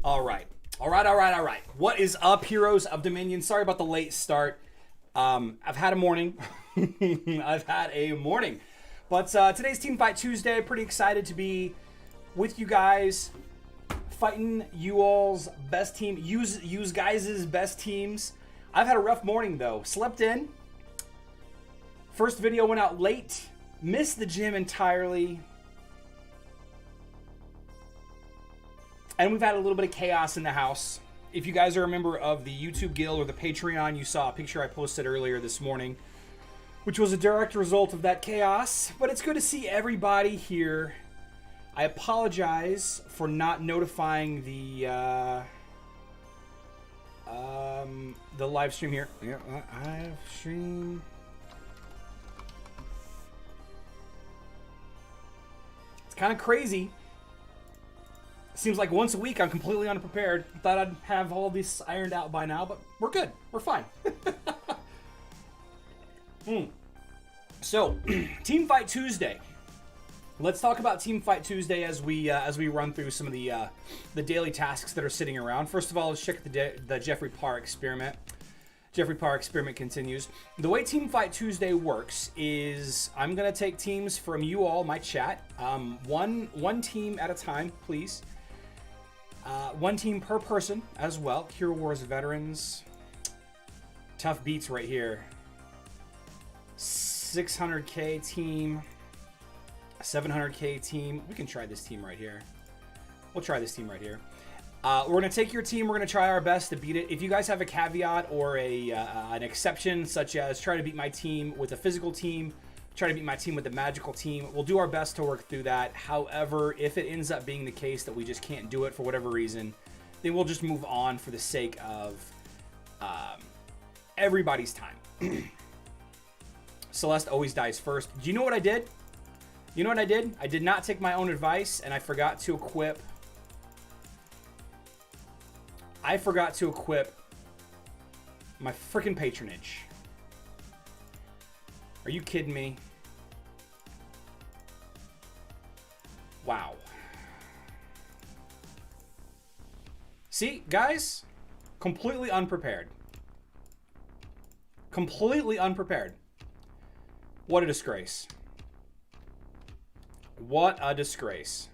All right. All right. What is up, heroes of Dominion? Sorry about the late start. I've had a morning. But today's Team Fight Tuesday. Pretty excited to be with you guys, fighting you all's best team. Use guys' best teams. I've had a rough morning, though. Slept in. First video went out late. Missed the gym entirely. And we've had a little bit of chaos in the house. If you guys are a member of the YouTube Guild or the Patreon, you saw a picture I posted earlier this morning, which was a direct result of that chaos. But it's good to see everybody here. I apologize for not notifying the live stream here. Yeah, live stream. It's kind of crazy. Seems like once a week I'm completely unprepared. Thought I'd have all this ironed out by now, but we're good. We're fine. So, Team Fight Tuesday. Let's talk about Team Fight Tuesday as we run through some of the daily tasks that are sitting around. First of all, let's check the Jeffrey Parr experiment. Jeffrey Parr experiment continues. The way Team Fight Tuesday works is I'm gonna take teams from you all, my chat, one team at a time, please. One team per person as well. Hero Wars veterans. Tough beats right here. 600k team. 700k team. We can try this team right here. We'll try this team right here. We're going to take your team. We're going to try our best to beat it. If you guys have a caveat or an exception, such as try to beat my team with a physical team, try to beat my team with a magical team, we'll do our best to work through that. However, if it ends up being the case that we just can't do it for whatever reason, then we'll just move on for the sake of everybody's time. Celeste always dies first. Do you know what I did? You know what I did? I did not take my own advice, and I forgot to equip... my freaking patronage. Are you kidding me? Wow. See, guys? Completely unprepared. Completely unprepared. What a disgrace. What a disgrace.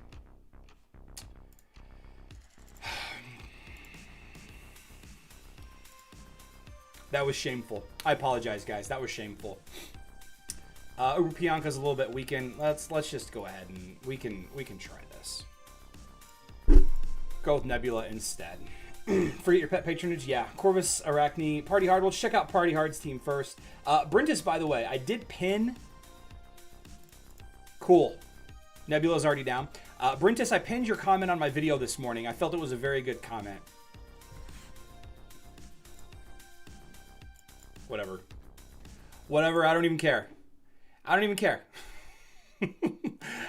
That was shameful. I apologize, guys. That was shameful. Urupianka's a little bit weakened. Let's just go ahead and we can try this. Go with Nebula instead. Forget your pet patronage. Yeah, Corvus, Arachne, PartyHard. We'll check out PartyHard's team first. Brinx, by the way, I did pin. Cool. Nebula's already down. Brinx, I pinned your comment on my video this morning. I felt it was a very good comment. Whatever, I don't even care.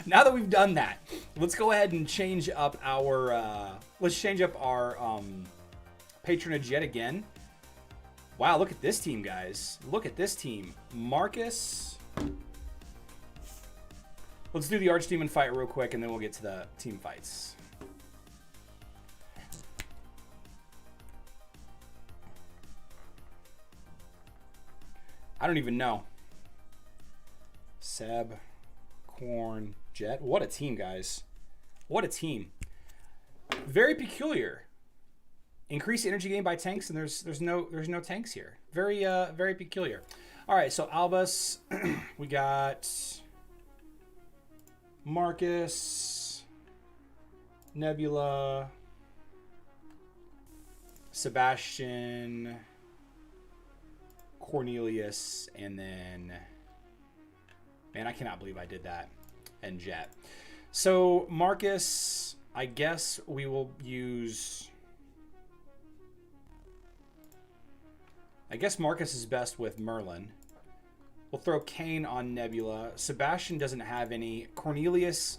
Now that we've done that, let's go ahead and change up our patronage yet again. Wow, look at this team, guys. Look at this team. Marcus. Let's do the Archdemon fight real quick, and then we'll get to the team fights. I don't even know. Seb, Corn, Jet. What a team, guys. What a team. Very peculiar. Increase energy gain by tanks, and there's no tanks here. Very peculiar. All right, so Albus, we got Marcus, Nebula, Sebastian, Cornelius, and then, man, I cannot believe I did that, and Jet. So Marcus, I guess we will use, I guess Marcus is best with Merlin. We'll throw Kane on Nebula. Sebastian doesn't have any. Cornelius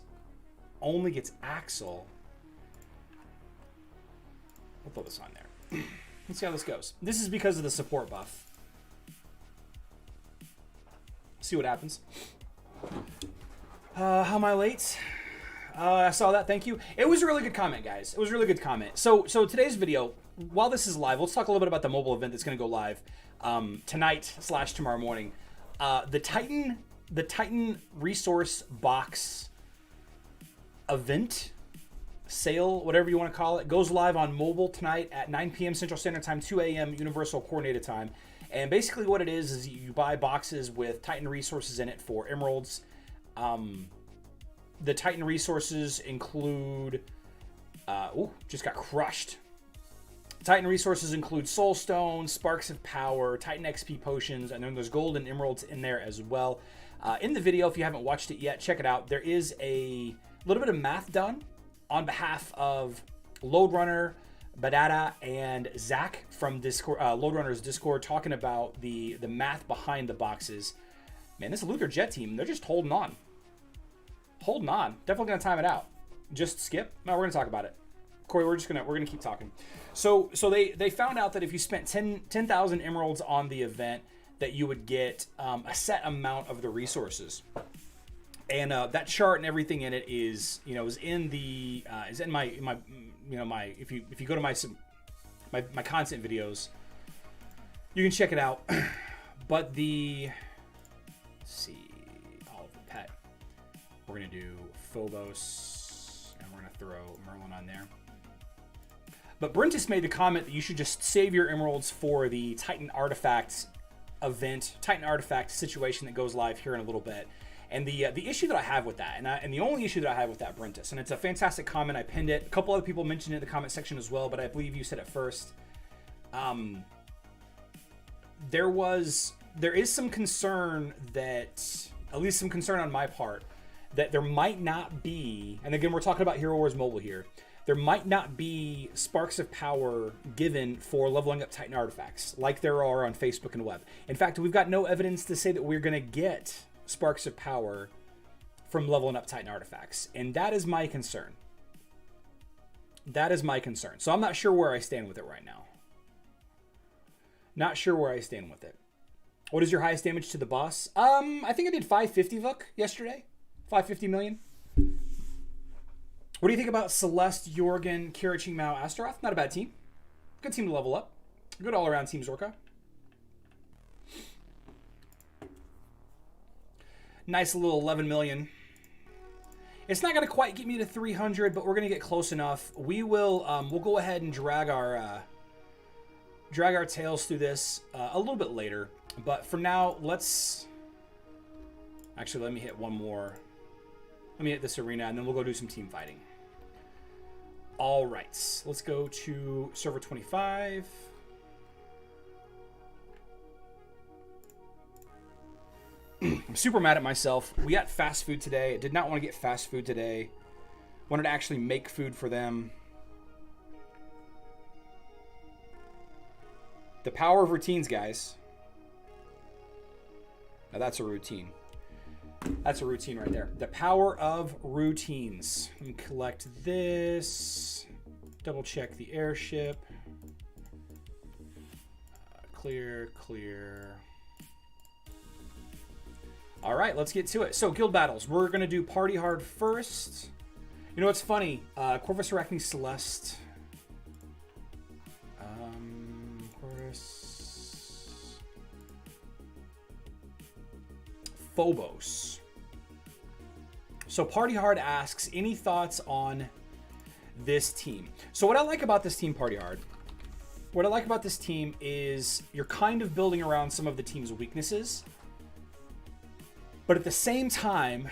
only gets Axel. We'll throw this on there. Let's see how this goes. This is because of the support buff. See what happens. How am I late? I saw that. Thank you. It was a really good comment, guys. It was a really good comment. So today's video, while this is live, let's talk a little bit about the mobile event that's going to go live tonight/tomorrow morning. The Titan Resource Box event, sale, whatever you want to call it, goes live on mobile tonight at 9 p.m. Central Standard Time, 2 a.m. Universal Coordinated Time. And basically what it is you buy boxes with Titan resources in it for emeralds. The Titan resources include... just got crushed. Titan resources include Soulstone, Sparks of Power, Titan XP potions, and then there's gold and emeralds in there as well. In the video, if you haven't watched it yet, check it out. There is a little bit of math done on behalf of Loadrunner, Badada, and Zach from Discord, Loadrunner's Discord, talking about the math behind the boxes. Man, this Luther Jet team, they're just holding on. Holding on. Definitely going to time it out. Just skip? No, we're going to talk about it. Corey, we're gonna keep talking. So they found out that if you spent 10,000 emeralds on the event, that you would get a set amount of the resources. And that chart and everything in it is in my if you go to my content videos, you can check it out. But let's see, all of the pet, we're gonna do Phobos, and we're gonna throw Merlin on there. But Brinx made the comment that you should just save your emeralds for the Titan Artifact event, Titan Artifact situation that goes live here in a little bit. And the issue that I have with that, and the only issue that I have with that, Brinx, and it's a fantastic comment, I pinned it. A couple other people mentioned it in the comment section as well, but I believe you said it first. There is some concern that, at least some concern on my part, that there might not be, and again, we're talking about Hero Wars Mobile here, there might not be Sparks of Power given for leveling up Titan artifacts like there are on Facebook and web. In fact, we've got no evidence to say that we're going to get Sparks of Power from leveling up Titan artifacts. And that is my concern. That is my concern. So I'm not sure where I stand with it right now. Not sure where I stand with it. What is your highest damage to the boss? I think I did 550 Vuk yesterday. 550 million. What do you think about Celeste, Jorgen, Kiraching, Mao, Astaroth? Not a bad team. Good team to level up. Good all-around team, Zorka. Nice little 11 million. It's not going to quite get me to 300, but we're going to get close enough. We will, we'll go ahead and drag our tails through this a little bit later. But for now, let's... Actually, let me hit one more. Let me hit this arena, and then we'll go do some team fighting. All right, let's go to server 25. I'm super mad at myself. We got fast food today. I did not want to get fast food today. Wanted to actually make food for them. The power of routines, guys. Now that's a routine. That's a routine right there. The power of routines. Let me collect this. Double check the airship. Clear, clear. All right, let's get to it. So, guild battles. We're going to do PartyHard first. You know what's funny? Corvus Arachne Celeste. Corvus. Phobos. So PartyHard asks, any thoughts on this team? So what I like about this team, PartyHard, what I like about this team is you're kind of building around some of the team's weaknesses. But at the same time,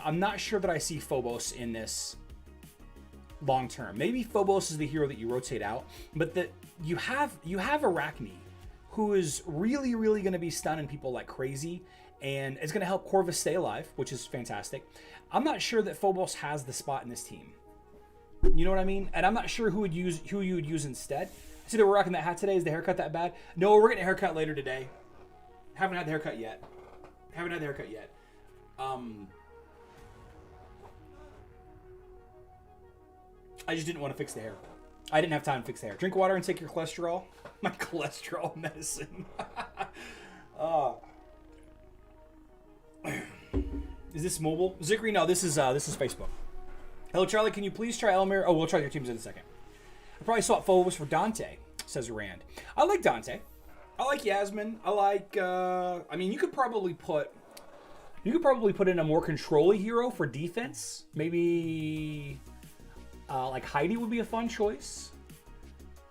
I'm not sure that I see Phobos in this long term. Maybe Phobos is the hero that you rotate out, but that you have Arachne, who is really, really going to be stunning people like crazy. And it's going to help Corvus stay alive, which is fantastic. I'm not sure that Phobos has the spot in this team. You know what I mean? And I'm not sure who you would use instead. I see that we're rocking that hat today. Is the haircut that bad? No, we're getting a haircut later today. Haven't had the haircut yet. I just didn't want to fix the hair. I didn't have time to fix the hair. Drink water and take your cholesterol. My cholesterol medicine. Is this mobile? Zikri? No, this is Facebook. Hello, Charlie. Can you please try Elmer? Oh, we'll try your teams in a second. I probably swap Phobos for Dante, says Rand. I like Dante. I like Yasmin. I like, I mean, you could probably put in a more control-y hero for defense. Maybe, like Heidi would be a fun choice.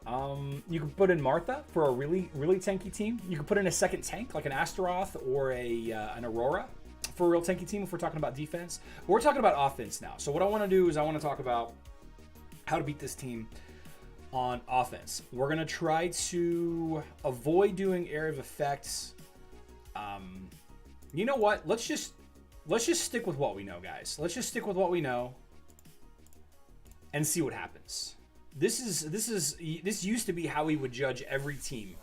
You could put in Martha for a really, really tanky team. You could put in a second tank, like an Astaroth or an Aurora for a real tanky team if we're talking about defense. But we're talking about offense now. So what I want to do is I want to talk about how to beat this team on offense. We're going to try to avoid doing area of effects. You know what? Let's just stick with what we know, guys. Let's just stick with what we know and see what happens. This used to be how we would judge every team.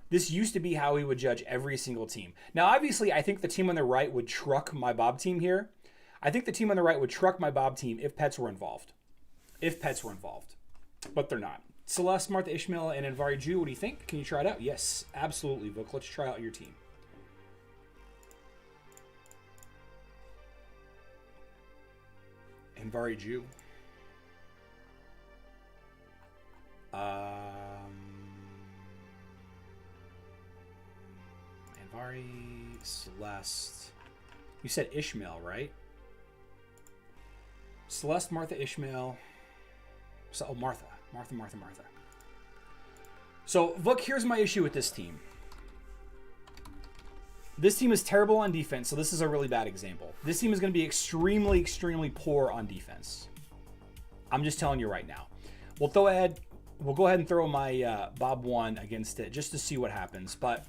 This used to be how we would judge every single team. Now, obviously, I think the team on the right would truck my Bob team here. I think the team on the right would truck my Bob team if pets were involved. But they're not. Celeste, Martha, Ishmael, and Envari Jew, what do you think? Can you try it out? Yes, absolutely, Vuk. Let's try out your team. Envari Jew. Envari, Celeste. You said Ishmael, right? Celeste, Martha, Ishmael. So, oh, Martha. Martha. So, Vuk, here's my issue with this team. This team is terrible on defense, so this is a really bad example. This team is going to be extremely, extremely poor on defense. I'm just telling you right now. We'll go ahead and throw my Bob 1 against it just to see what happens. But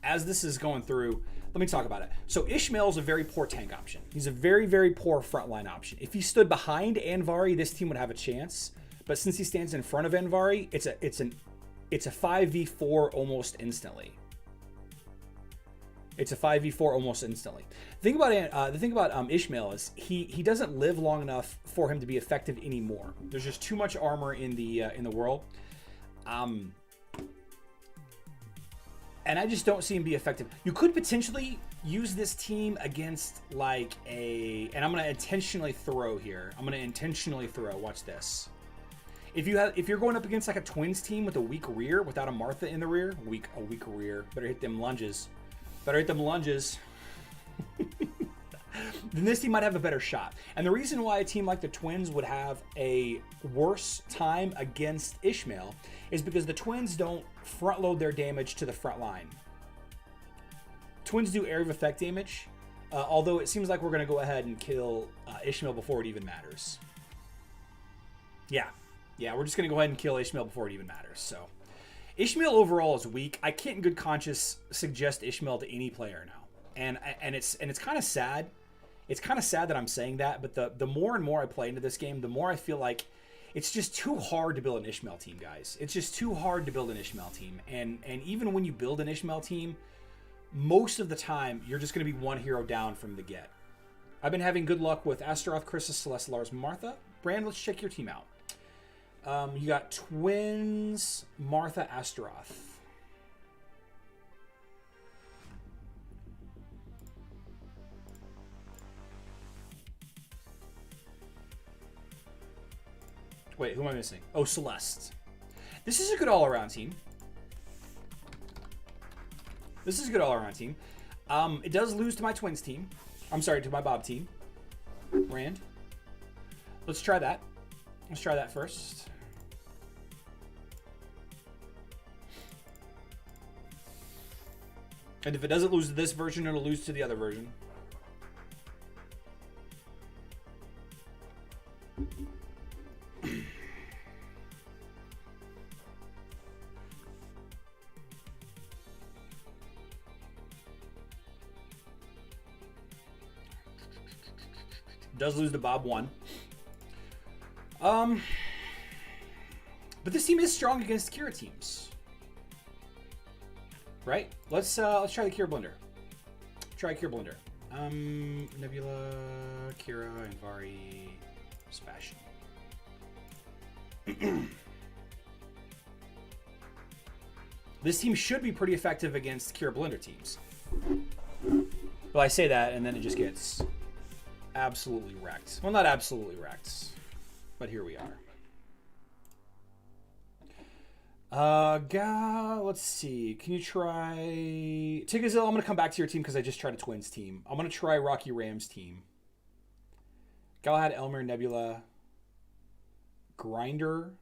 as this is going through, let me talk about it. So Ishmael is a very poor tank option. He's a very, very poor frontline option. If he stood behind Envari, this team would have a chance. But since he stands in front of Envari, it's a 5v4 almost instantly. It's a 5v4 almost instantly. The thing about Ishmael is he doesn't live long enough for him to be effective anymore. There's just too much armor in the world, and I just don't see him be effective. You could potentially use this team against like and I'm going to intentionally throw here. Watch this. If you're going up against like a Twins team with a weak rear, without a Martha in the rear, a weak rear, better hit them lunges. Then this team might have a better shot. And the reason why a team like the Twins would have a worse time against Ishmael is because the Twins don't front load their damage to the front line. Twins do area of effect damage, although it seems like we're going to go ahead and kill Ishmael before it even matters. Yeah, we're just going to go ahead and kill Ishmael before it even matters. So Ishmael overall is weak. I can't in good conscience suggest Ishmael to any player now. And it's kind of sad. It's kind of sad that I'm saying that, but the more and more I play into this game, the more I feel like it's just too hard to build an Ishmael team, guys. It's just too hard to build an Ishmael team. And even when you build an Ishmael team, most of the time you're just going to be one hero down from the get. I've been having good luck with Astaroth, Chrysis, Celeste, Lars, Martha. Brand, let's check your team out. You got Twins, Martha, Astaroth. Wait, who am I missing? Oh, Celeste. This is a good all-around team. It does lose to my Twins team. I'm sorry, to my Bob team. Rand. Let's try that. Let's try that first. And if it doesn't lose to this version, it'll lose to the other version. Does lose to Bob 1. But this team is strong against Kira teams. Right? Let's try the Kira Blender. Nebula, Kira, Envari, Sebastian. This team should be pretty effective against Kira Blender teams. Well, I say that and then it just gets absolutely wrecked. Well, not absolutely wrecked. But here we are. Let's see. Can you try... Tigazil, I'm going to come back to your team because I just tried a Twins team. I'm going to try RockRam's team. Galahad, Elmer, Nebula, Grinder.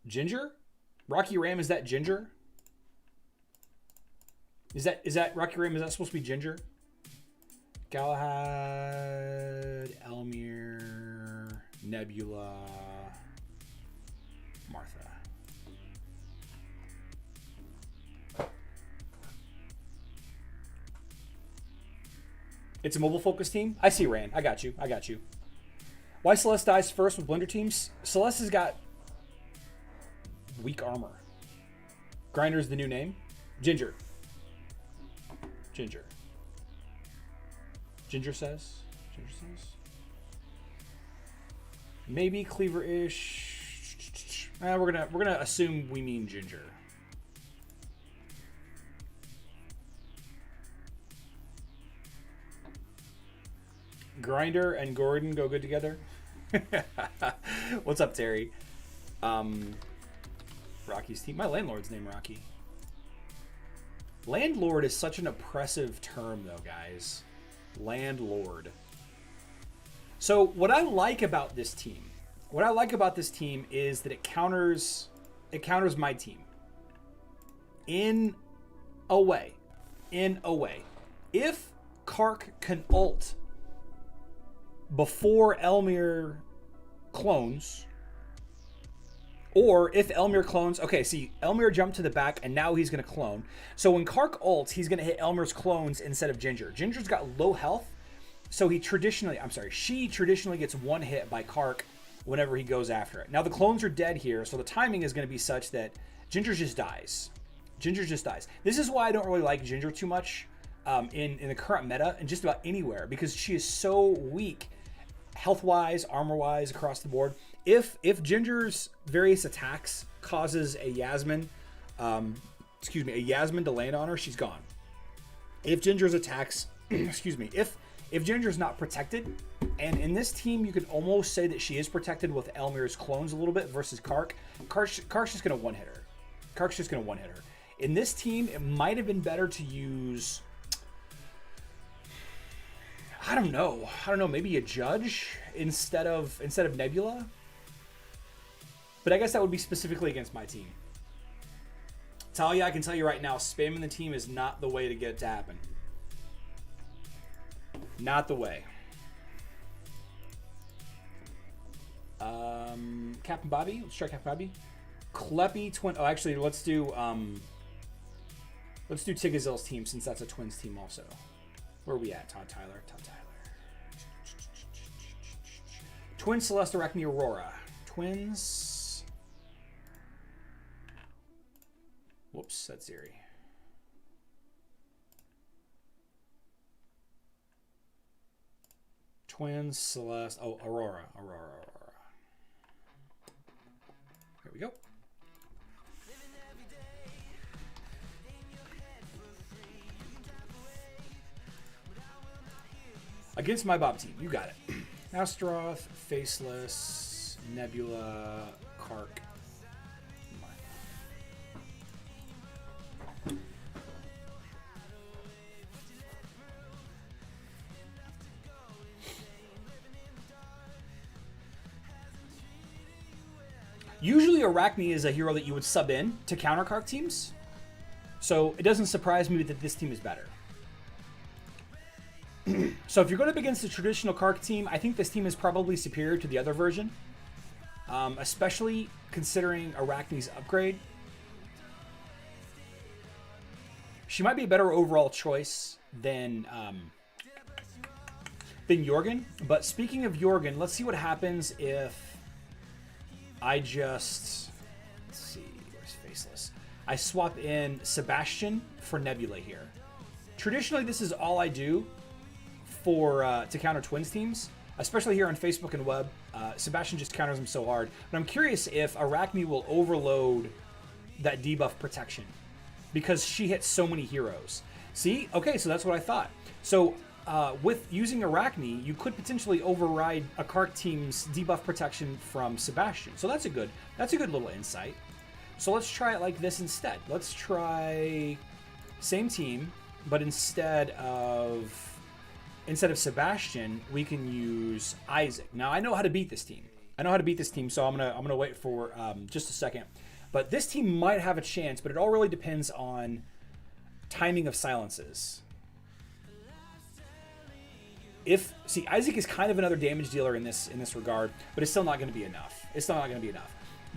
Ginger? RockRam, is that Ginger? Is that RockRam? Is that supposed to be Ginger? Galahad, Elmer, Nebula, Martha. It's a mobile focus team? I see, Rand. I got you. Why Celeste dies first with Blender teams? Celeste has got weak armor. Grinder's the new name. Ginger says. Maybe Cleaver-ish. We're gonna assume we mean Ginger. Grinder and Gordon go good together. What's up, Terry? Rocky's team. My landlord's name Rocky. Landlord is such an oppressive term, though, guys. Landlord. So what I like about this team, is that it counters my team. In a way. If Kark can ult before Elmir clones, or if Elmir clones... Okay, see, Elmir jumped to the back, and now he's going to clone. So when Kark ults, he's going to hit Elmir's clones instead of Ginger. Ginger's got low health, so she traditionally gets one hit by Kark whenever he goes after it. Now, the clones are dead here, so the timing is going to be such that Ginger just dies. This is why I don't really like Ginger too much in the current meta and just about anywhere, because she is so weak health-wise, armor-wise, across the board. If Ginger's various attacks causes a Yasmin to land on her, she's gone. If Ginger's attacks, if Ginger's not protected, and in this team you could almost say that she is protected with Elmir's clones a little bit versus Kark. Kark's just gonna one hit her. In this team, it might have been better to use, I don't know, maybe a Judge instead of Nebula. But I guess that would be specifically against my team. Talha, I can tell you right now, spamming the team is not the way to get it to happen. Not the way. Capn'Bobby, let's try Capn'Bobby. Kleppy twin. Oh, actually, let's do Tigazil's team since that's a Twins team also. Where are we at? Todd Tyler. Twins, Celeste, Arachne, Aurora. Twins. Whoops, that's Zeri. Twins, Celeste. Oh, Aurora. Here we go. Against my Bob team, you got it. Astaroth, Faceless, Nebula, Kark. Usually Arachne is a hero that you would sub in to counter Kark teams, so it doesn't surprise me that this team is better. So if you're going up against the traditional Kark team, I think this team is probably superior to the other version, especially considering Arachne's upgrade. She might be a better overall choice than Jorgen. But speaking of Jorgen, let's see what happens if I just... Let's see, where's Faceless? I swap in Sebastian for Nebula here. Traditionally, this is all I do for to counter Twins teams, especially here on Facebook and web. Sebastian just counters them so hard. But I'm curious if Arachne will overload that debuff protection because she hits so many heroes. See? Okay, so that's what I thought. So with using Arachne, you could potentially override a Kark team's debuff protection from Sebastian. So that's a good little insight. So let's try it like this instead. Let's try same team, but instead of Sebastian, we can use Isaac. Now I know how to beat this team. So I'm gonna wait for just a second. But this team might have a chance, but it all really depends on timing of silences. Isaac is kind of another damage dealer in this regard, but it's still not going to be enough.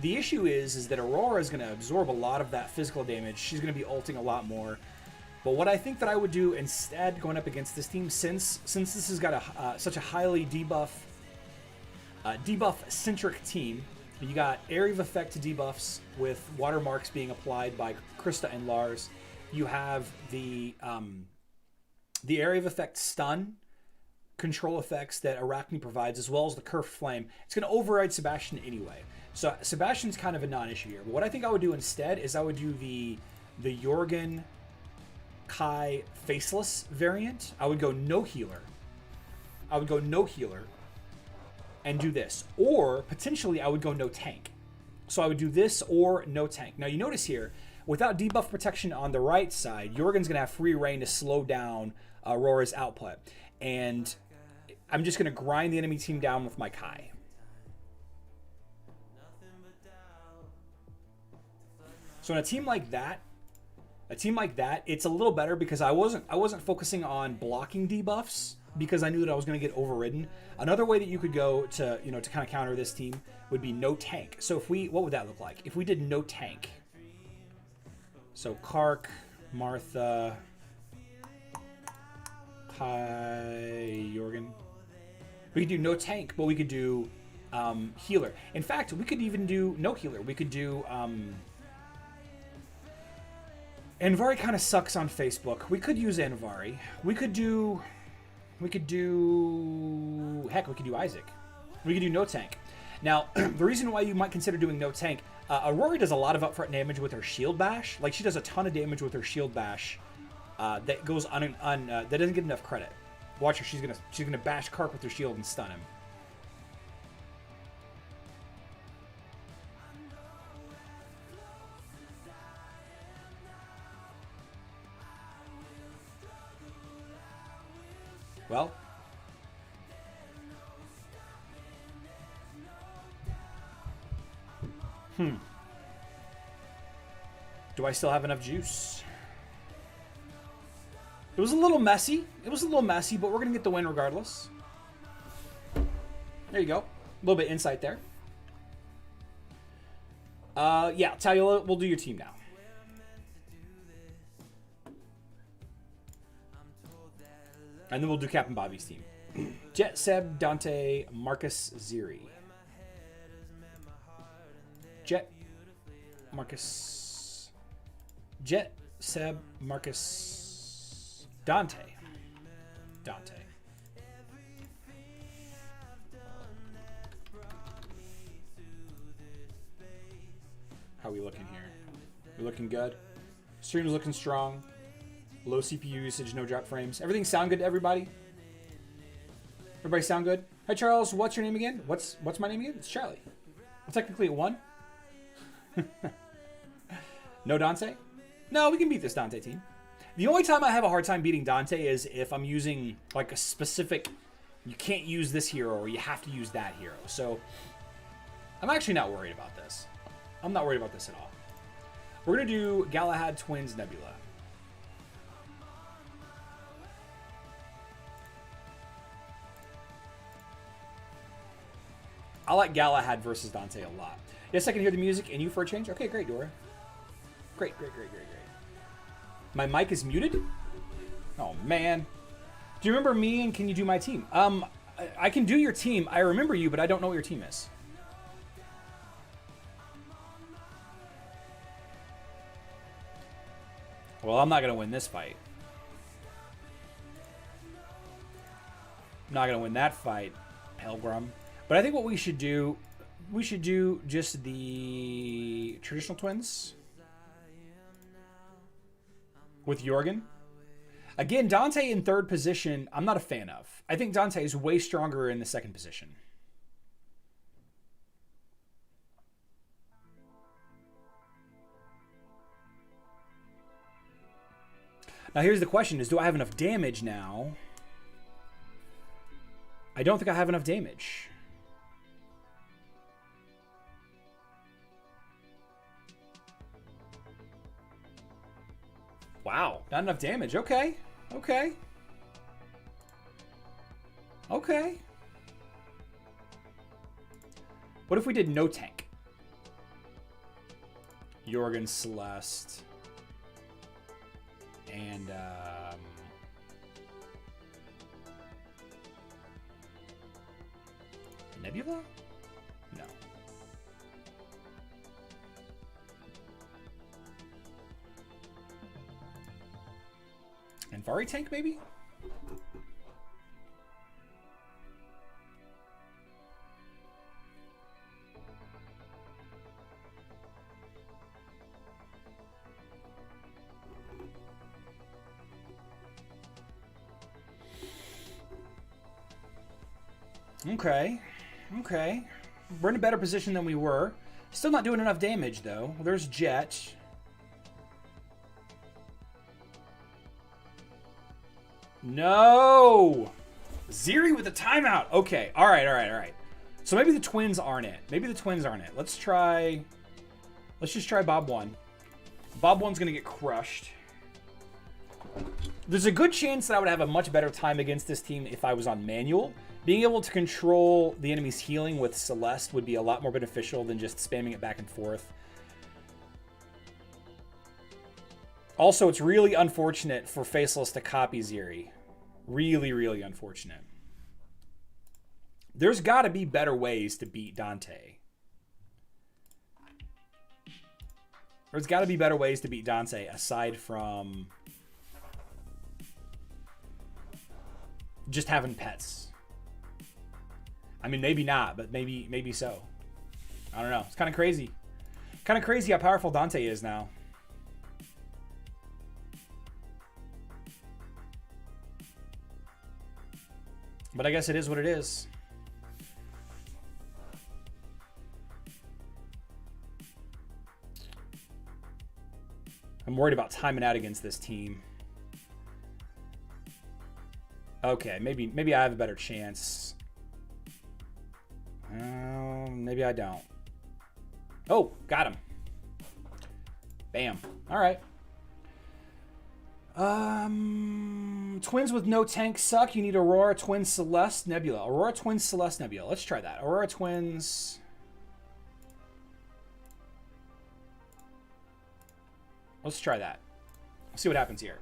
The issue is that Aurora is going to absorb a lot of that physical damage. She's going to be ulting a lot more. But what I think that I would do instead, going up against this team, since this has got such a highly debuff-centric team, you got area of effect debuffs with watermarks being applied by Krista and Lars. You have the area of effect stun control effects that Arachne provides, as well as the Curved Flame. It's going to override Sebastian anyway. So Sebastian's kind of a non-issue here. But what I think I would do instead is I would do the Jorgen Kai Faceless variant. I would go no healer. And do this. Or potentially I would go no tank. So I would do this or no tank. Now you notice here, without debuff protection on the right side, Jorgen's going to have free reign to slow down Aurora's output. And I'm just going to grind the enemy team down with my Kai. So in a team like that, it's a little better because I wasn't focusing on blocking debuffs because I knew that I was going to get overridden. Another way that you could go to kind of counter this team would be no tank. So what would that look like? If we did no tank. So Kark, Martha, Kai, Jorgen. We could do no tank, but we could do healer. In fact, we could even do no healer. We could do Anvari kind of sucks on Facebook. We could use Anvari. We could do Isaac. We could do no tank. Now, the reason why you might consider doing no tank, Aurora does a lot of upfront damage with her shield bash. Like, she does a ton of damage with her shield bash that goes that doesn't get enough credit. Watch her. She's gonna bash Kark with her shield and stun him. Well, do I still have enough juice? It was a little messy. But we're going to get the win regardless. There you go. A little bit insight there. Yeah, Talha, we'll do your team now. And then we'll do Capn'Bobby's team. Jet, Seb, Dante, Marcus, Ziri. Jet, Seb, Marcus, Dante. How are we looking here? We're looking good. Stream's looking strong. Low CPU usage, no drop frames. Everything sound good to everybody? Everybody sound good? Hi Charles, what's your name again? What's my name again? It's Charlie. I'm technically at 1. No Dante? No, we can beat this Dante team. The only time I have a hard time beating Dante is if I'm using like a specific, you can't use this hero or you have to use that hero. So I'm actually not worried about this. I'm not worried about this at all. We're going to do Galahad Twins Nebula. I like Galahad versus Dante a lot. Yes, I can hear the music and you for a change. Okay, great, Dora. Great. My mic is muted? Oh, man. Do you remember me and can you do my team? I can do your team. I remember you, but I don't know what your team is. Well, I'm not going to win this fight. I'm not going to win that fight, Helgrim. But I think what we should do just the traditional twins with Jorgen. Again, Dante in third position, I'm not a fan of. I think Dante is way stronger in the second position. Now here's the question is, do I have enough damage now? I don't think I have enough damage. Wow, not enough damage. Okay. Okay. Okay. What if we did no tank? Jorgen, Celeste, and Nebula? No. And Vari tank, maybe? Okay. Okay. We're in a better position than we were. Still not doing enough damage, though. There's Jet. No! Ziri with a timeout. Okay. All right, all right, all right. So maybe the twins aren't it. Maybe the twins aren't it. Let's try... Let's just try Bob 1. Bob 1's going to get crushed. There's a good chance that I would have a much better time against this team if I was on manual. Being able to control the enemy's healing with Celeste would be a lot more beneficial than just spamming it back and forth. Also, it's really unfortunate for Faceless to copy Ziri. Really, really unfortunate. There's got to be better ways to beat Dante. There's got to be better ways to beat Dante aside from just having pets. I mean, maybe not, but maybe so. I don't know. It's kind of crazy. Kind of crazy how powerful Dante is now. But I guess it is what it is. I'm worried about timing out against this team. Okay, maybe I have a better chance. Maybe I don't. Oh, got him. Bam. All right. Twins with no tank suck. You need Aurora, Twins, Celeste, Nebula. Aurora, Twins, Celeste, Nebula. Let's try that. Aurora, Twins. Let's try that. See what happens here.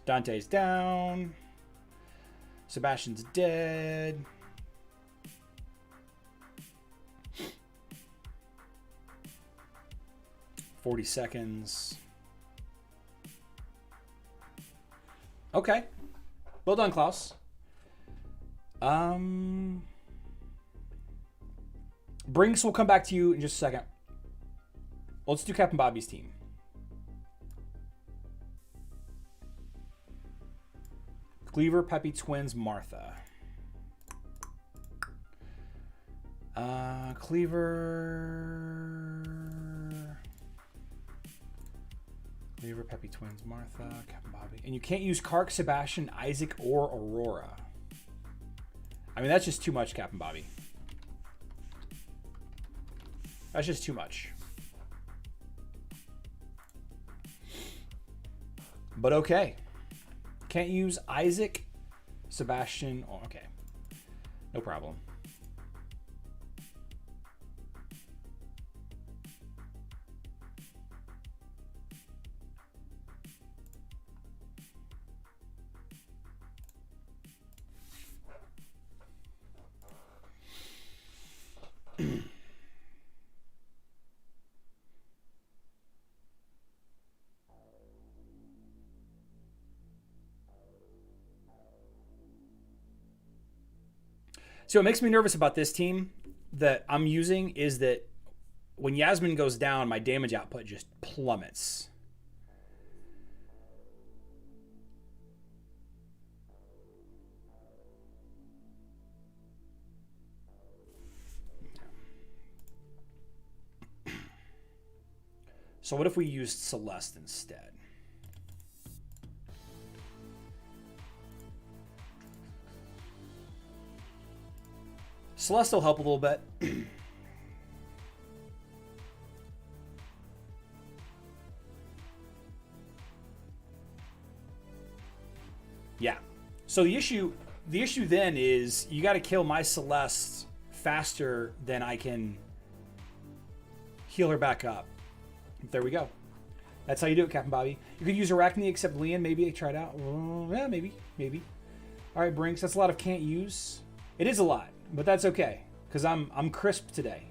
Dante's down. Sebastian's dead. $40 seconds. Okay. Well done, Klaus. Brinx will come back to you in just a second. Let's do Capn'Bobby's team. Cleaver, Peppy, Twins, Martha. Cleaver, Peppy, Twins, Martha, Capn'Bobby. And you can't use Kark, Sebastian, Isaac, or Aurora. I mean, that's just too much, Capn'Bobby. That's just too much. But okay. Can't use Isaac, Sebastian. Oh, okay. No problem. So what makes me nervous about this team that I'm using is that when Yasmin goes down, my damage output just plummets. So what if we used Celeste instead? Celeste will help a little bit. Yeah. So the issue then is you got to kill my Celeste faster than I can heal her back up. There we go. That's how you do it, Capn'Bobby. You could use Arachne except Leon. Maybe try it out. Yeah, maybe. All right, Brinx. That's a lot of can't use. It is a lot, but that's okay because I'm crisp today.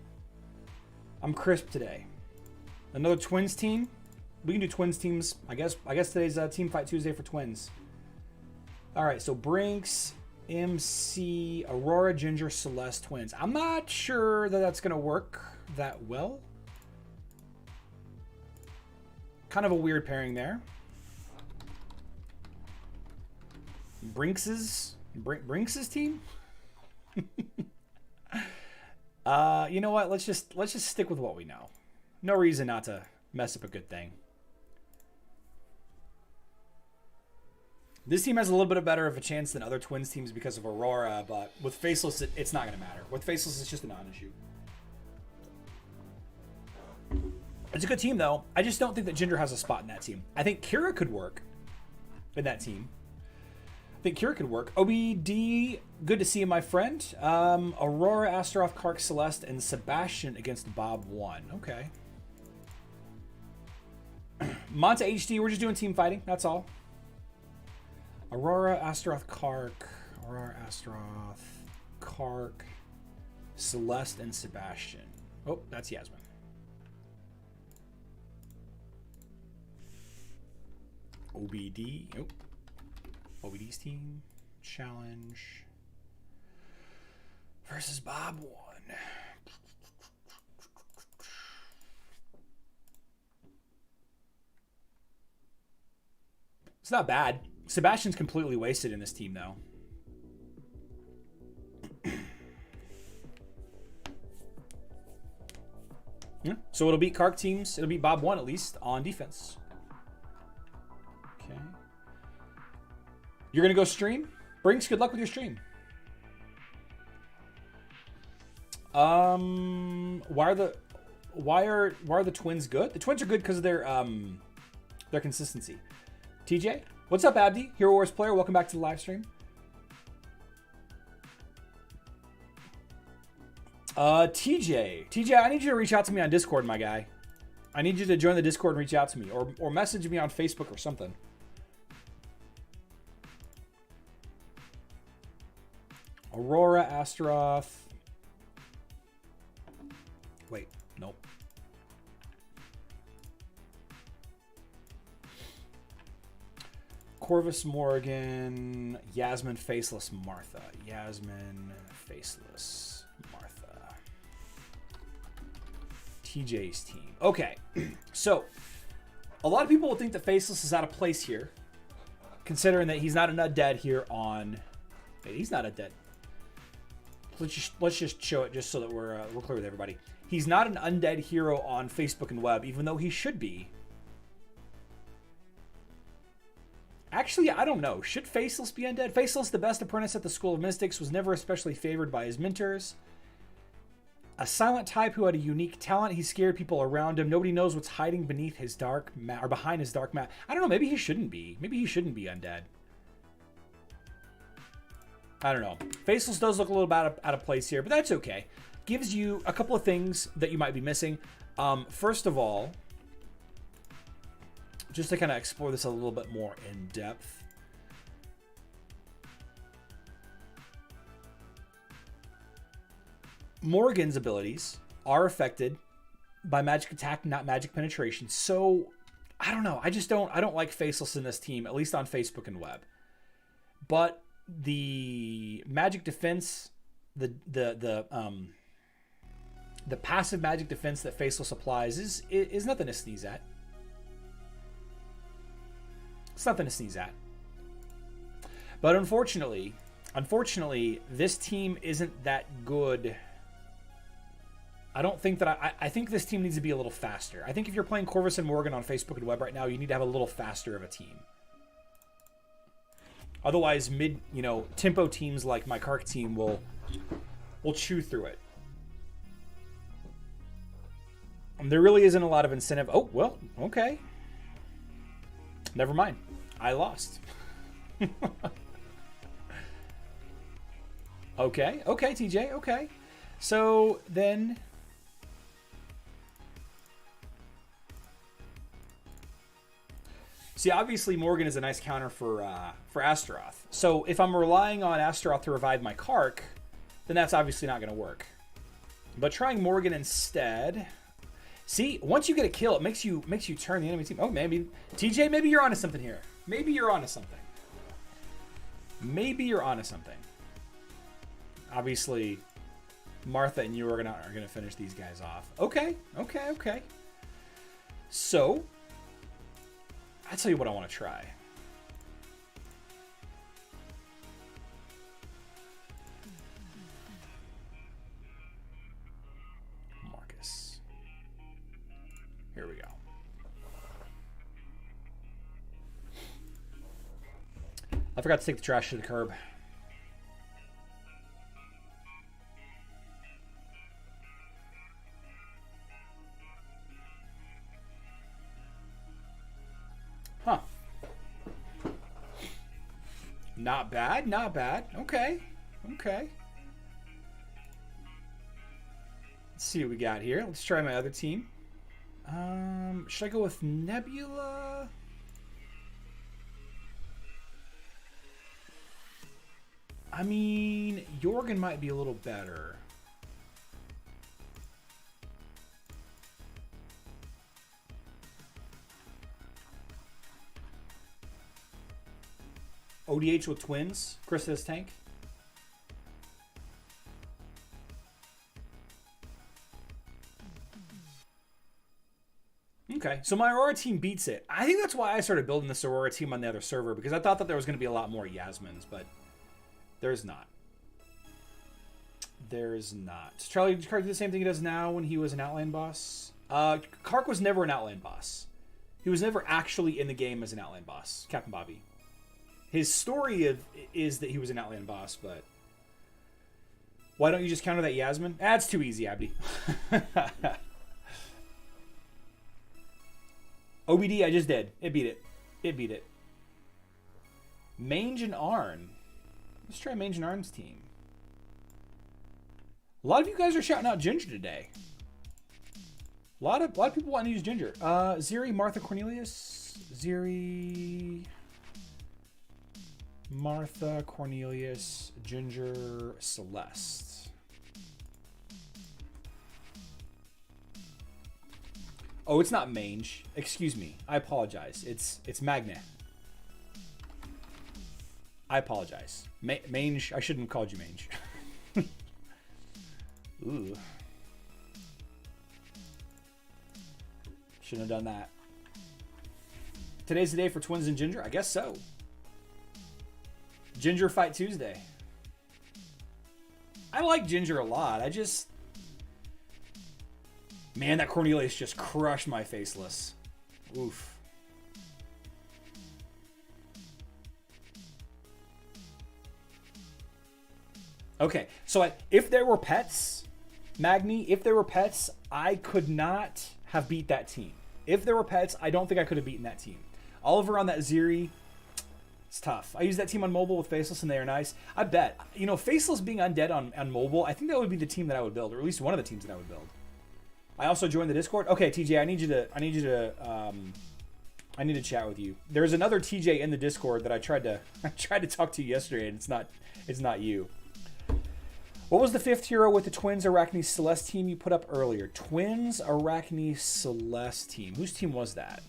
Another Twins team. We can do Twins teams. I guess today's Team Fight Tuesday for Twins. All right, so Brinx, MC, Aurora, Ginger, Celeste, Twins. I'm not sure that that's gonna work that well. Kind of a weird pairing there. Brinx's team. You know what? Let's just stick with what we know. No reason not to mess up a good thing. This team has a little bit better of a chance than other Twins teams because of Aurora, but with Faceless, it's not going to matter. With Faceless, it's just a non-issue. It's a good team, though. I just don't think that Ginger has a spot in that team. I think Kira could work in that team. OBD, good to see you, my friend. Aurora, Astaroth, Kark, Celeste, and Sebastian against Bob 1. Okay. Monta HD, we're just doing team fighting. That's all. Aurora, Astaroth, Kark. Celeste, and Sebastian. Oh, that's Yasmin. OBD. Oh. OBD's team. Challenge. Versus Bob 1. It's not bad. Sebastian's completely wasted in this team, though. Yeah. So it'll beat Kark teams. It'll beat Bob 1 at least on defense. Okay. You're gonna go stream? Brinx, good luck with your stream. Why are the Twins good? The Twins are good because of their consistency. TJ, what's up, Abdi? Hero Wars player, welcome back to the live stream. TJ, I need you to reach out to me on Discord, my guy. I need you to join the Discord and reach out to me, or message me on Facebook or something. Aurora, Astaroth. Wait, nope. Corvus, Morgan, Yasmin, Faceless, Martha. Yasmin, Faceless, Martha. TJ's team. Okay, so a lot of people will think that Faceless is out of place here, considering that he's not an undead here on. Wait, he's not a dead. Let's just show it just so that we're clear with everybody. He's not an undead hero on Facebook and web, even though he should be. Actually, I don't know. Should Faceless be undead? Faceless, the best apprentice at the School of Mystics, was never especially favored by his mentors. A silent type who had a unique talent. He scared people around him. Nobody knows what's hiding beneath his dark or behind his dark mask. I don't know. Maybe he shouldn't be. Maybe he shouldn't be undead. I don't know. Faceless does look a little bit out of place here, but that's okay. Gives you a couple of things that you might be missing. First of all, just to kind of explore this a little bit more in depth. Morgan's abilities are affected by magic attack, not magic penetration. So, I don't know. I don't like Faceless in this team, at least on Facebook and web. But the magic defense the passive magic defense that Faceless applies is nothing to sneeze at. It's nothing to sneeze at. But unfortunately, this team isn't that good. I don't think that I think this team needs to be a little faster. I think if you're playing Corvus and Morgan on Facebook and web right now, you need to have a little faster of a team. Otherwise, tempo teams like my Kark team will chew through it. There really isn't a lot of incentive. Oh, well, okay. Never mind. I lost. Okay, TJ, okay. So then... See, obviously Morgan is a nice counter for Astaroth. So if I'm relying on Astaroth to revive my Kark, then that's obviously not going to work. But trying Morgan instead... See, once you get a kill, it makes you turn the enemy team. Oh, maybe... TJ, maybe you're onto something here. Maybe you're onto something. Obviously, Martha and you are gonna finish these guys off. Okay. So, I'll tell you what I want to try. Marcus. Here we go. I forgot to take the trash to the curb. Huh. Not bad, not bad. Okay. Let's see what we got here. Let's try my other team. Should I go with Nebula? I mean, Jorgen might be a little better. ODH with twins. Chris has tank. Okay, so my Aurora team beats it. I think that's why I started building this Aurora team on the other server, because I thought that there was going to be a lot more Yasmins, but there's not. There's not. Charlie, did Kark do the same thing he does now when he was an Outland boss? Kark was never an Outland boss. He was never actually in the game as an Outland boss. Capn'Bobby. His story is that he was an Outland boss, but... Why don't you just counter that Yasmin? That's too easy, Abdi. OBD, I just did. It beat it. Mange and Arn. Let's try Mange and Arn's team. A lot of you guys are shouting out Ginger today. A lot of people want to use Ginger. Ziri, Martha, Cornelius. Ziri... Martha, Cornelius, Ginger, Celeste. Oh, it's not Mange. Excuse me. I apologize. It's Magne. I apologize. Mange. I shouldn't have called you Mange. Ooh. Shouldn't have done that. Today's the day for twins and Ginger? I guess so. Ginger Fight Tuesday. I like Ginger a lot. I just... Man, that Cornelius just crushed my Faceless. Oof. Okay, so if there were pets, Magne, if there were pets, I could not have beat that team. If there were pets, I don't think I could have beaten that team. Oliver on that Ziri... It's tough. I use that team on mobile with Faceless, and they are nice. I bet. You know, Faceless being undead on mobile, I think that would be the team that I would build, or at least one of the teams that I would build. I also joined the Discord. Okay, TJ, I need to chat with you. There's another TJ in the Discord that I tried to talk to yesterday, and it's not you. What was the fifth hero with the Twins Arachne Celeste team you put up earlier? Twins Arachne Celeste team. Whose team was that?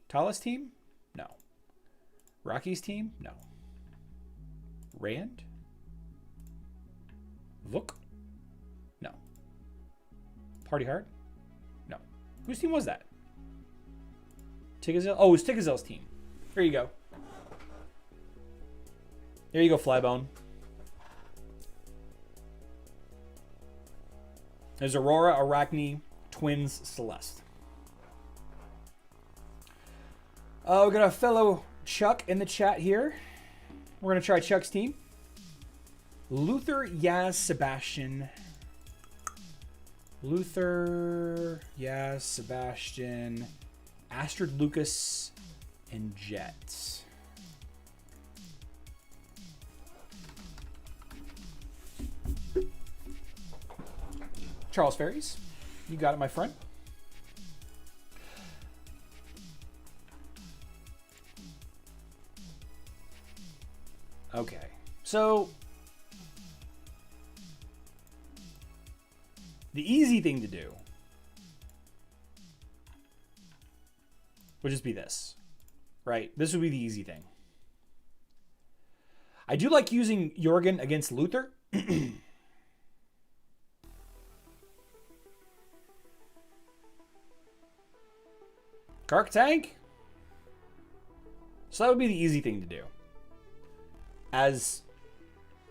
Talha's team? No. Rocky's team? No. Rand? Vuk? No. PartyHard? No. Whose team was that? Tigazel? Oh, it was Tigazel's team. Here you go. There you go, Flybone. There's Aurora, Arachne, Twins, Celeste. We got a fellow Chuck in the chat here. We're going to try Chuck's team. Luther, Yaz, Sebastian. Luther, Yaz, Sebastian, Astrid, Lucas, and Jet. Charles Ferries, you got it, my friend. Okay, so the easy thing to do would just be this, right? This would be the easy thing. I do like using Jorgen against Luther. Kark tank? So that would be the easy thing to do. As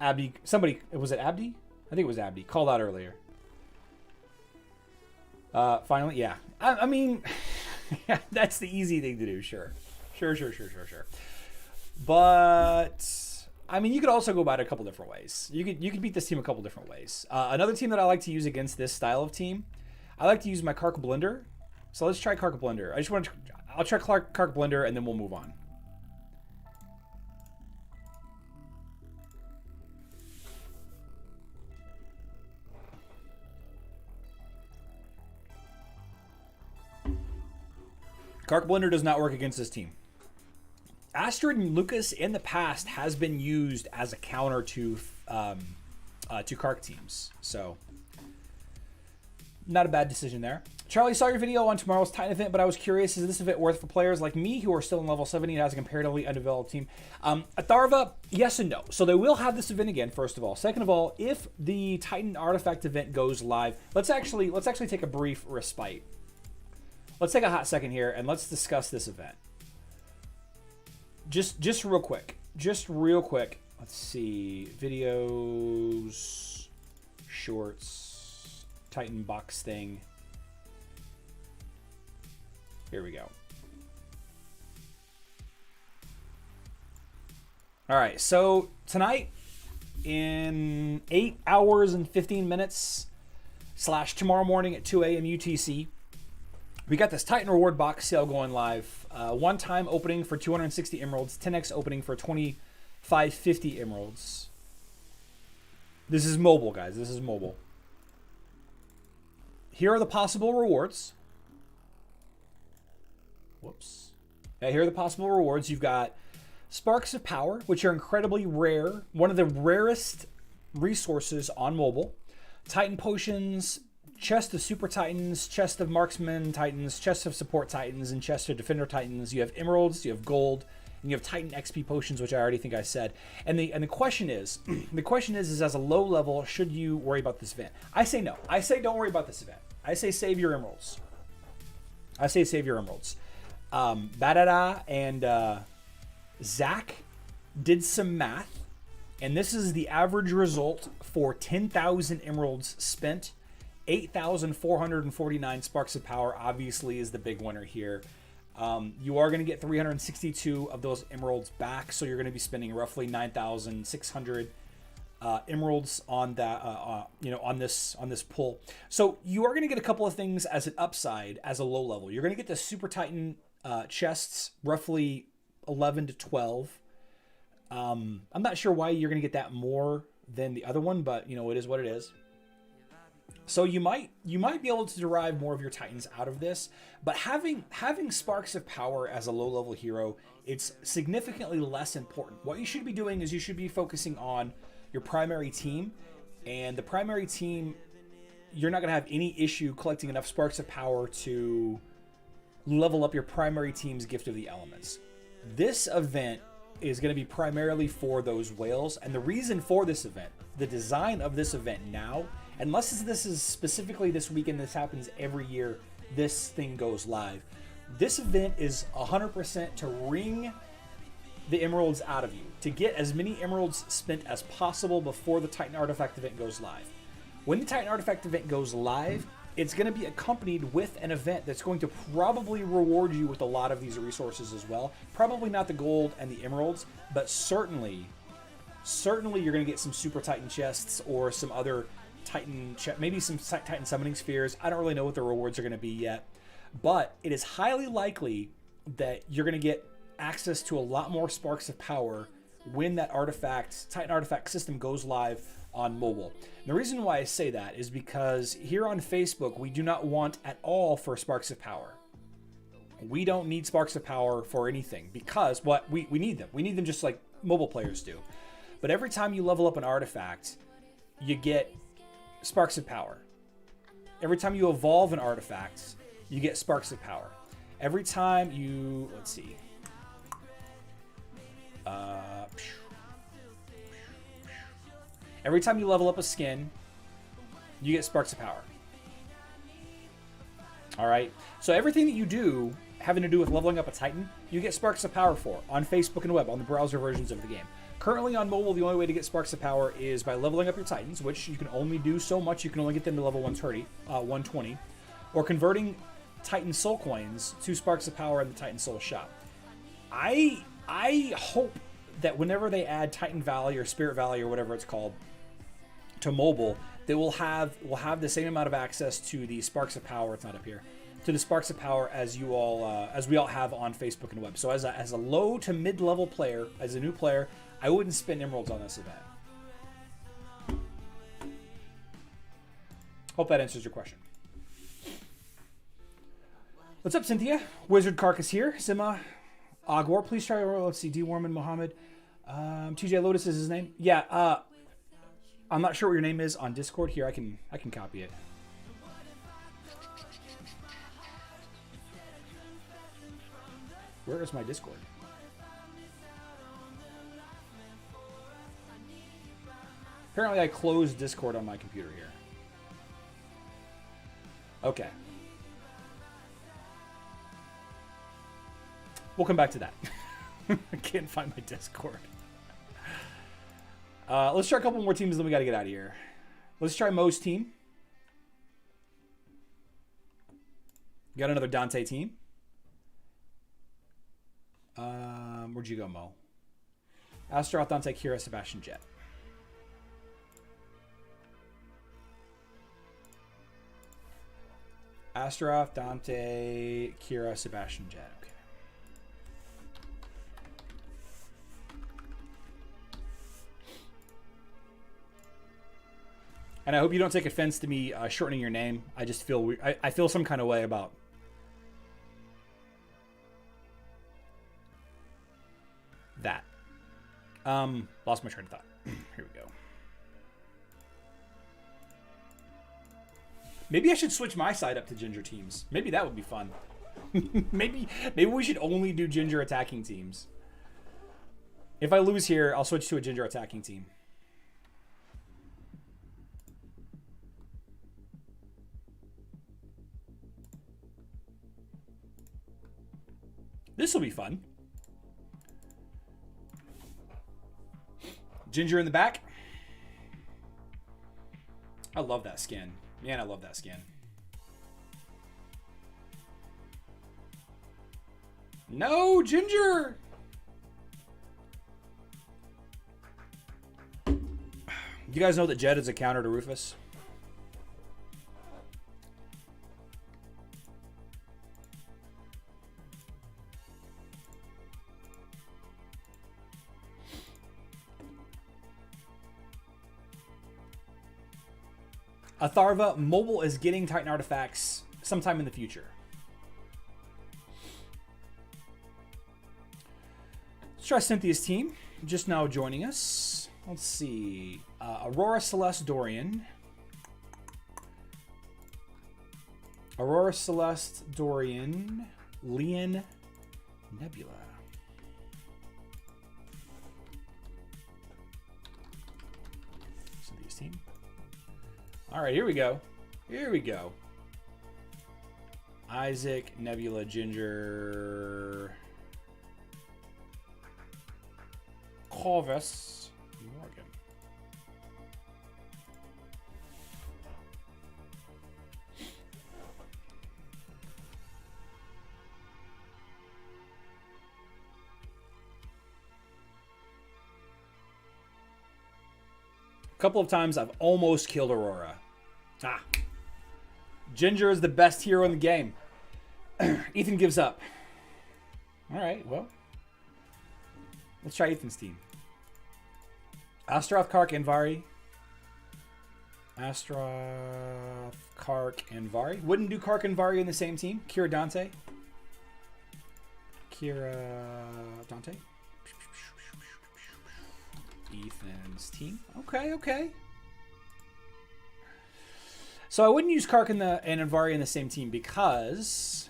Abdi, somebody, was it Abdi? I think it was Abdi, called out earlier. Finally, yeah. I mean, yeah, that's the easy thing to do, sure. Sure. But, I mean, you could also go about it a couple different ways. You could beat this team a couple different ways. Another team that I like to use against this style of team, I like to use my Kark Blender. So let's try Kark Blender. I'll try Kark Blender and then we'll move on. Kark Blender does not work against this team. Astrid and Lucas in the past has been used as a counter to Kark teams. So, not a bad decision there. Charlie, saw your video on tomorrow's Titan event, but I was curious, is this event worth for players like me who are still in level 70 and has a comparatively undeveloped team? Atharva, yes and no. So they will have this event again, first of all. Second of all, if the Titan artifact event goes live, let's actually take a brief respite. Let's take a hot second here and let's discuss this event. Just real quick. Let's see. Videos, shorts, Titan box thing. Here we go. All right, so tonight in 8 hours and 15 minutes / tomorrow morning at 2 a.m. UTC, we got this Titan reward box sale going live. One-time opening for 260 emeralds, 10x opening for 2550 emeralds. This is mobile, guys. This is mobile. Here are the possible rewards. Whoops. Yeah, here are the possible rewards. You've got Sparks of Power, which are incredibly rare. One of the rarest resources on mobile. Titan Potions, Chest of Super Titans, Chest of Marksman Titans, Chest of Support Titans, and Chest of Defender Titans. You have Emeralds, you have Gold, and you have Titan XP Potions, which I already think I said. And the question is, is as a low level, should you worry about this event? I say no. I say don't worry about this event. I say save your Emeralds. Badada and Zach did some math, and this is the average result for 10,000 emeralds spent. 8,449 Sparks of Power obviously is the big winner here. You are going to get 362 of those emeralds back, so you're going to be spending roughly 9,600 emeralds on that, on this pull. So you are going to get a couple of things as an upside as a low level. You're going to get the Super Titan chests, roughly 11 to 12. I'm not sure why you're going to get that more than the other one, but it is what it is. So you might be able to derive more of your Titans out of this, but having Sparks of Power as a low level hero, it's significantly less important. What you should be doing is you should be focusing on your primary team, and the primary team, you're not going to have any issue collecting enough Sparks of Power to level up your primary team's Gift of the Elements. This event is going to be primarily for those whales. And the reason for this event, the design of this event now, unless this is specifically this weekend, this happens every year, this thing goes live. This event is 100% to wring the emeralds out of you, to get as many emeralds spent as possible before the Titan Artifact event goes live. When the Titan Artifact event goes live, it's going to be accompanied with an event that's going to probably reward you with a lot of these resources as well. Probably not the gold and the emeralds, but certainly you're going to get some Super Titan chests or some other Titan, maybe some Titan summoning spheres. I don't really know what the rewards are going to be yet, but it is highly likely that you're going to get access to a lot more sparks of power when that Titan Artifact system goes live on mobile. And the reason why I say that is because here on Facebook, we do not want at all for sparks of power. We don't need sparks of power for anything because we need them. We need them just like mobile players do. But every time you level up an artifact, you get sparks of power. Every time you evolve an artifact, you get sparks of power. Every time you, let's see. Every time you level up a skin, you get sparks of power. All right. So everything that you do having to do with leveling up a Titan, you get sparks of power for on Facebook and web, on the browser versions of the game. Currently on mobile, the only way to get sparks of power is by leveling up your Titans, which you can only do so much. You can only get them to level 120, or converting Titan Soul Coins to sparks of power in the Titan Soul shop. I hope that whenever they add Titan Valley or Spirit Valley or whatever it's called to mobile, they will have the same amount of access to the sparks of power. It's not up here. To the sparks of power as we all have on Facebook and web. So as a low to mid level player, as a new player, I wouldn't spend emeralds on this event. Hope that answers your question. What's up, Cynthia? Wizard Carcass here. Sima Agor, please try. Let's see. D. Warman Mohammed. TJ Lotus is his name. Yeah. I'm not sure what your name is on Discord. Here, I can copy it. Where is my Discord? Apparently, I closed Discord on my computer here. Okay. We'll come back to that. I can't find my Discord. Let's try a couple more teams, then we got to get out of here. Let's try Mo's team. Got another Dante team. Where'd you go, Mo? Astaroth, Dante, Kira, Sebastian, Jet. Astaroth, Dante, Kira, Sebastian, Jet. Okay. And I hope you don't take offense to me shortening your name. I just feel weird. I feel some kind of way about that. Lost my train of thought. Here we go. Maybe I should switch my side up to Ginger teams. Maybe that would be fun. maybe we should only do Ginger attacking teams. If I lose here, I'll switch to a Ginger attacking team. This will be fun. Ginger in the back. I love that skin. Man, I love that skin. No, Ginger! You guys know that Jed is a counter to Rufus? Atharva, mobile is getting Titan artifacts sometime in the future. Let's try Cynthia's team. Just now joining us. Let's see. Aurora, Celeste, Dorian. Aurora, Celeste, Dorian. Leon, Nebula. SameTree's team. All right, here we go. Here we go. Isaac, Nebula, Ginger, Corvus, Morgan. A couple of times I've almost killed Aurora. Ah. Ginger is the best hero in the game. Ethan gives up. All right, well. Let's try Ethan's team. Astaroth, Kark, and Vari. Astaroth, Kark, and Vari. Wouldn't do Kark and Vari in the same team. Kira, Dante. Kira, Dante. Ethan's team. Okay, okay. So I wouldn't use Kark and Anvari in the same team because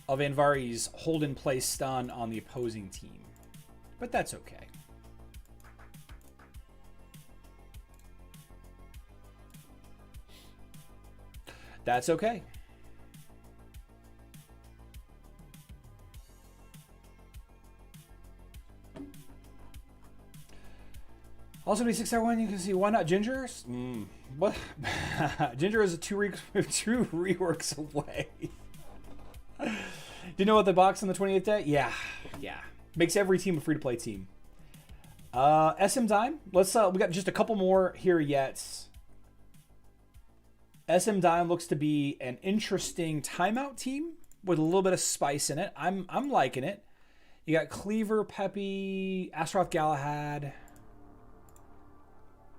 of Anvari's hold in place stun on the opposing team. But that's okay. That's okay. Also, be 6-1. You can see why not Ginger? What? Ginger is two reworks away. Do you know what the box on the 28th day? Yeah, yeah. Makes every team a free-to-play team. SM Dime. Let's. We got just a couple more here yet. SM Dime looks to be an interesting timeout team with a little bit of spice in it. I'm liking it. You got Cleaver, Peppy, Astaroth, Galahad,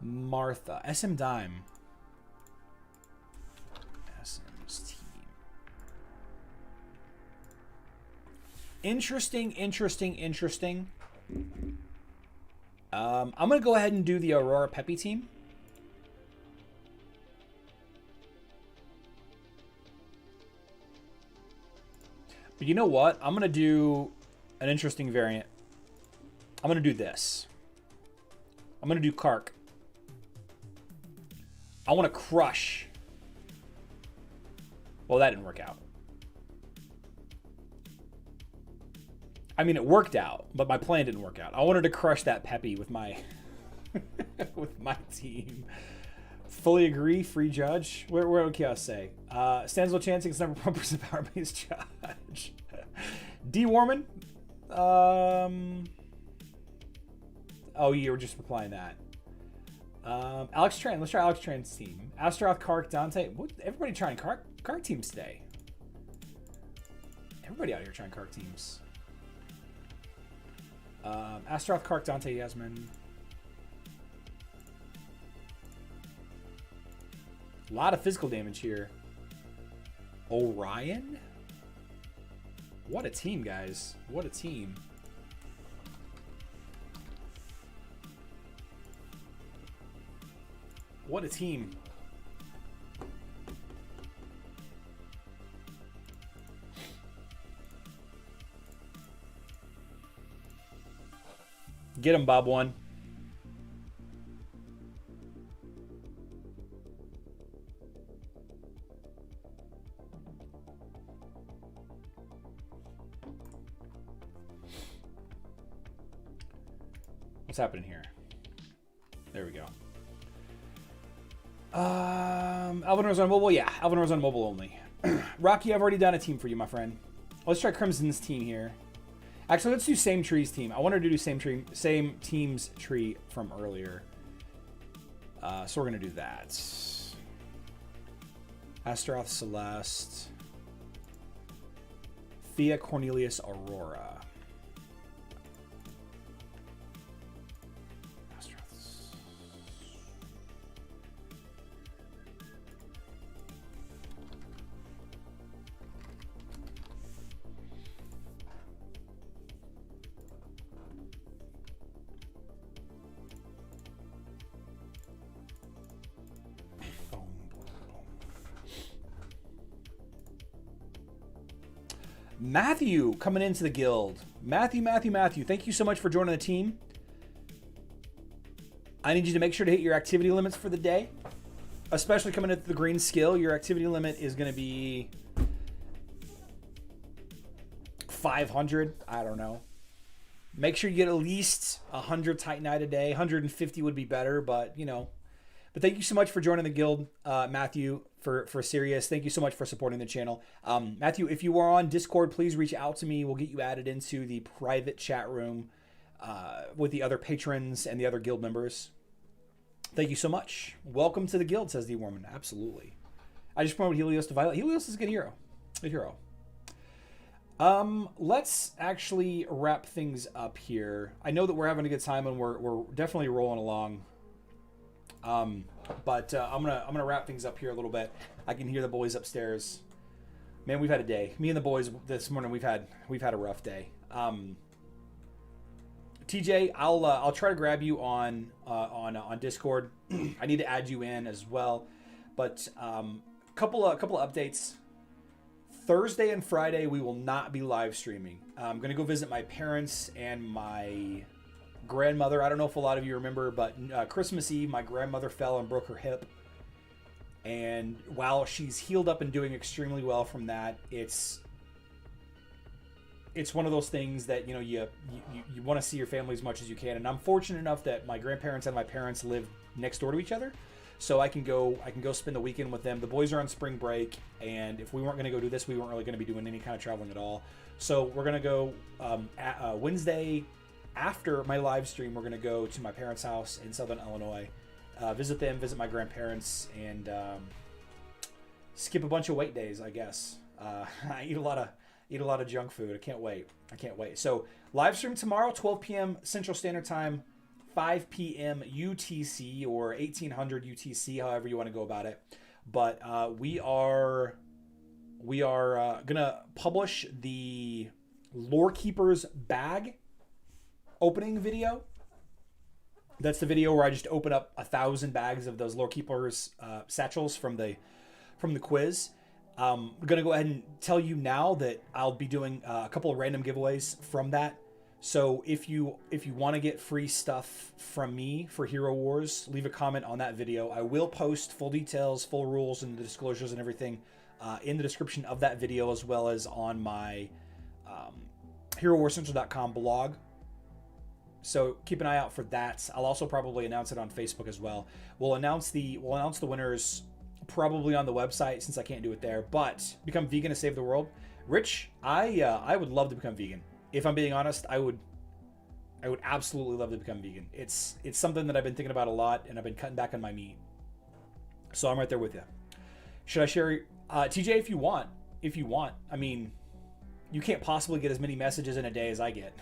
Martha. SM Dime. SM's team. Interesting. I'm going to go ahead and do the Aurora Peppy team. But you know what? I'm going to do an interesting variant. I'm going to do this. I'm going to do Kark. I want to crush. Well, that didn't work out. I mean, it worked out, but my plan didn't work out. I wanted to crush that Peppy with my with my team. Fully agree. Free judge. Where would Chaos say? Stands no chance against number 1% power-based judge. D. Warman. Oh, you were just replying that. Alex Tran. Let's try Alex Tran's team. Astaroth, Kark, Dante. What? Everybody trying Kark teams today. Everybody out here trying Kark teams. Astaroth, Kark, Dante, Yasmin. A lot of physical damage here. Orion? What a team, guys. What a team. What a team. Get him, Bob One. What's happening here? There we go. Alvin Rose on mobile? Yeah, Alvin Rose on mobile only. Rocky, I've already done a team for you, my friend. Let's try Crimson's team here. Actually, let's do SameTree's team. I wanted to do same team's tree from earlier. So we're going to do that. Astaroth, Celeste. Thea, Cornelius, Aurora. Matthew coming into the guild. Matthew. Thank you so much for joining the team. I need you to make sure to hit your activity limits for the day, especially coming into the green skill. Your activity limit is going to be 500. I don't know. Make sure you get at least 100 Titanite a day. 150 would be better, but you know. But thank you so much for joining the guild, Matthew, for Sirius. Thank you so much for supporting the channel. Matthew, if you are on Discord, please reach out to me. We'll get you added into the private chat room with the other patrons and the other guild members. Thank you so much. Welcome to the guild, says the Warman. Absolutely. I just promoted Helios to Violet. Helios is a good hero. Good hero. Let's actually wrap things up here. I know that we're having a good time and we're definitely rolling along. But I'm gonna wrap things up here a little bit. I can hear the boys upstairs. Man, we've had a day. Me and the boys this morning, we've had a rough day. TJ, I'll try to grab you on Discord. I need to add you in as well. But couple of updates. Thursday and Friday we will not be live streaming. I'm gonna go visit my parents and my grandmother. I don't know if a lot of you remember, but Christmas Eve my grandmother fell and broke her hip. And while she's healed up and doing extremely well from that, it's one of those things that, you know, you want to see your family as much as you can. And I'm fortunate enough that my grandparents and my parents live next door to each other, so I can go spend the weekend with them. The boys are on spring break, and if we weren't going to go do this, we weren't really going to be doing any kind of traveling at all. So we're going to go Wednesday after my live stream. We're going to go to my parents' house in Southern Illinois, visit them, visit my grandparents, and skip a bunch of wait days, I guess. I eat a lot of junk food. I can't wait. So live stream tomorrow, 12 p.m. Central Standard Time, 5 p.m. UTC or 1800 UTC, however you want to go about it. But we are gonna publish the Lore Keeper's bag opening video. That's the video where I just open up 1,000 bags of those Lore Keeper's satchels from the quiz. I'm going to go ahead and tell you now that I'll be doing a couple of random giveaways from that. So if you want to get free stuff from me for Hero Wars, leave a comment on that video. I will post full details, full rules, and the disclosures and everything in the description of that video, as well as on my HeroWarsCentral.com blog. So keep an eye out for that. I'll also probably announce it on Facebook as well. We'll announce the winners probably on the website, since I can't do it there. But become vegan to save the world. Rich, I would love to become vegan. If I'm being honest, I would absolutely love to become vegan. It's something that I've been thinking about a lot, and I've been cutting back on my meat. So I'm right there with you. Should I share TJ, if you want? I mean, you can't possibly get as many messages in a day as I get.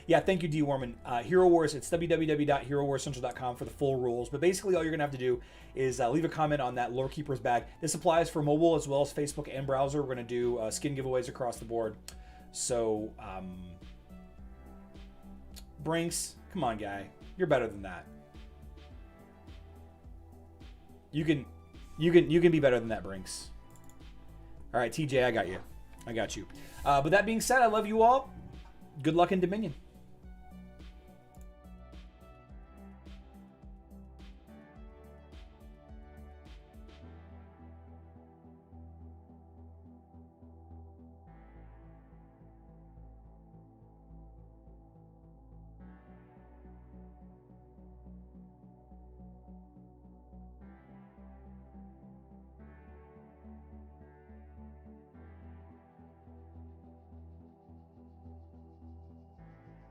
Yeah, thank you, D. Warman. Hero Wars, it's www.herowarscentral.com for the full rules. But basically, all you're going to have to do is leave a comment on that Lore Keeper's bag. This applies for mobile as well as Facebook and browser. We're going to do skin giveaways across the board. So, Brinx, come on, guy. You're better than that. You can be better than that, Brinx. All right, TJ, I got you. But that being said, I love you all. Good luck in Dominion.